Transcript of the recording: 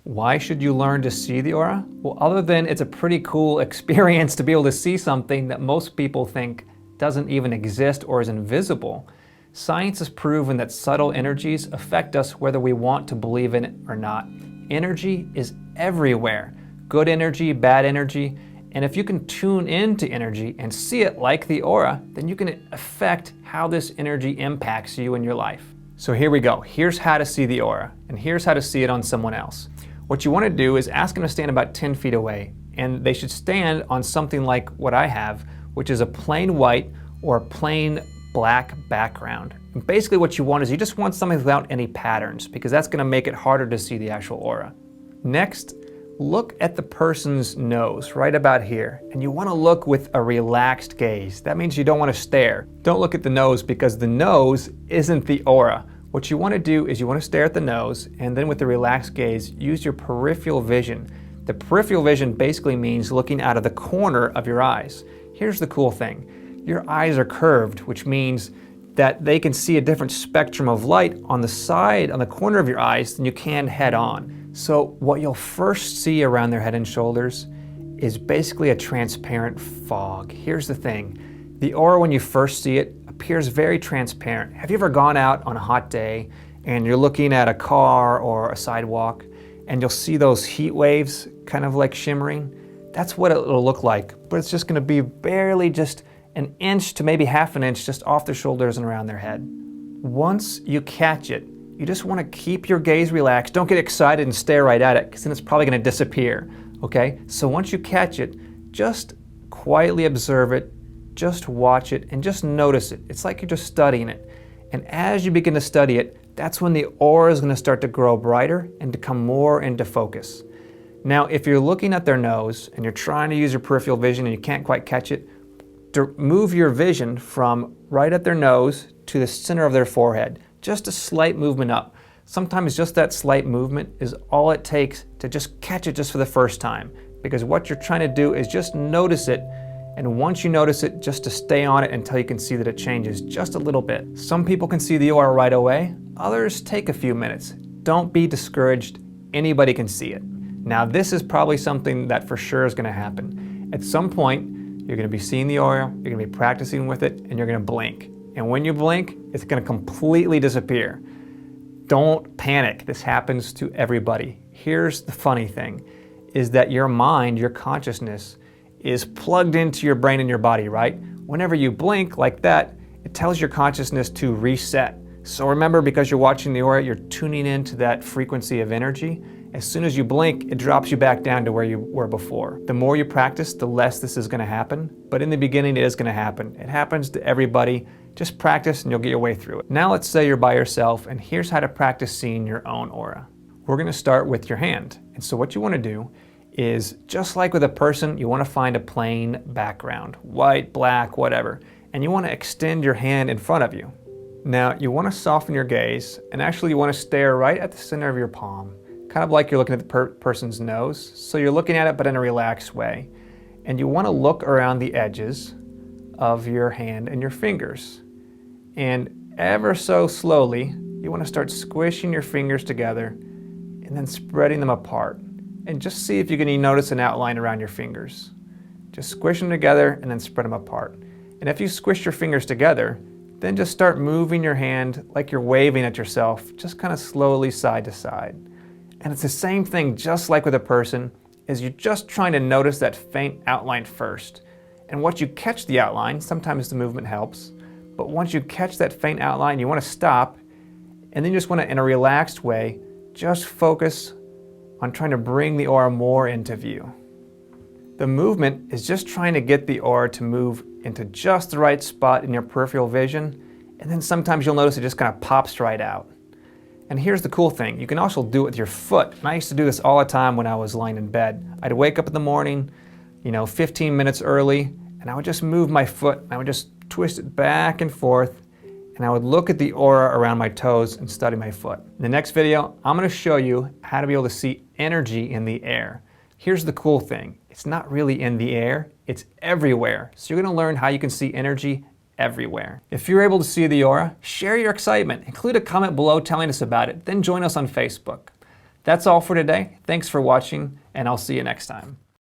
Why should you learn to see the aura? Well, other than it's a pretty cool experience to be able to see something that most people think doesn't even exist or is invisible, science has proven that subtle energies affect us whether we want to believe in it or not. Energy is everywhere. Good energy, bad energy. And if you can tune into energy and see it like the aura, then you can affect how this energy impacts you in your life. So here we go. Here's how to see the aura, and here's how to see it on someone else. What you want to do is ask them to stand about 10 feet away, and they should stand on something like what I have, which is a plain white or a plain black background. And basically what you want is you just want something without any patterns, because that's going to make it harder to see the actual aura. Next, look at the person's nose right about here, and you want to look with a relaxed gaze. That means you don't want to stare. Don't look at the nose, because the nose isn't the aura. What you want to do is you want to stare at the nose, and then with the relaxed gaze, use your peripheral vision. The peripheral vision basically means looking out of the corner of your eyes. Here's the cool thing. Your eyes are curved, which means that they can see a different spectrum of light on the side, on the corner of your eyes, than you can head on. So what you'll first see around their head and shoulders is basically a transparent fog. Here's the thing. The aura, when you first see it, appears very transparent. Have you ever gone out on a hot day and you're looking at a car or a sidewalk and you'll see those heat waves kind of like shimmering? That's what it'll look like, but it's just gonna be barely just an inch to maybe half an inch just off their shoulders and around their head. Once you catch it, you just want to keep your gaze relaxed. Don't get excited and stare right at it, because then it's probably going to disappear, okay? So once you catch it, just quietly observe it, just watch it, and just notice it. It's like you're just studying it. And as you begin to study it, that's when the aura is going to start to grow brighter and to come more into focus. Now, if you're looking at their nose and you're trying to use your peripheral vision and you can't quite catch it, move your vision from right at their nose to the center of their forehead. Just a slight movement up. Sometimes just that slight movement is all it takes to just catch it just for the first time. Because what you're trying to do is just notice it, and once you notice it, just to stay on it until you can see that it changes just a little bit. Some people can see the aura right away, others take a few minutes. Don't be discouraged, anybody can see it. Now this is probably something that for sure is going to happen. At some point, you're going to be seeing the aura, you're going to be practicing with it, and you're going to blink. And when you blink, it's going to completely disappear. Don't panic. This happens to everybody. Here's the funny thing, is that your mind, your consciousness, is plugged into your brain and your body, right? Whenever you blink like that, it tells your consciousness to reset. So remember, because you're watching the aura, you're tuning into that frequency of energy. As soon as you blink, it drops you back down to where you were before. The more you practice, the less this is going to happen. But in the beginning, it is going to happen. It happens to everybody. Just practice and you'll get your way through it. Now let's say you're by yourself, and here's how to practice seeing your own aura. We're going to start with your hand. And so what you want to do is, just like with a person, you want to find a plain background, white, black, whatever. And you want to extend your hand in front of you. Now you want to soften your gaze, and actually you want to stare right at the center of your palm, kind of like you're looking at the person's nose. So you're looking at it, but in a relaxed way. And you want to look around the edges of your hand and your fingers. And ever so slowly, you want to start squishing your fingers together and then spreading them apart. And just see if you can notice an outline around your fingers. Just squish them together and then spread them apart. And if you squish your fingers together, then just start moving your hand like you're waving at yourself, just kind of slowly side to side. And it's the same thing, just like with a person, is you're just trying to notice that faint outline first. And once you catch the outline, sometimes the movement helps, but once you catch that faint outline, you want to stop, and then you just want to, in a relaxed way, just focus on trying to bring the aura more into view. The movement is just trying to get the aura to move into just the right spot in your peripheral vision, and then sometimes you'll notice it just kind of pops right out. And here's the cool thing, you can also do it with your foot. And I used to do this all the time when I was lying in bed. I'd wake up in the morning, 15 minutes early, and I would just move my foot, and I would just twist it back and forth, and I would look at the aura around my toes and study my foot. In the next video, I'm going to show you how to be able to see energy in the air. Here's the cool thing, it's not really in the air, it's everywhere. So you're going to learn how you can see energy everywhere. If you're able to see the aura, share your excitement. Include a comment below telling us about it, then join us on Facebook. That's all for today. Thanks for watching, and I'll see you next time.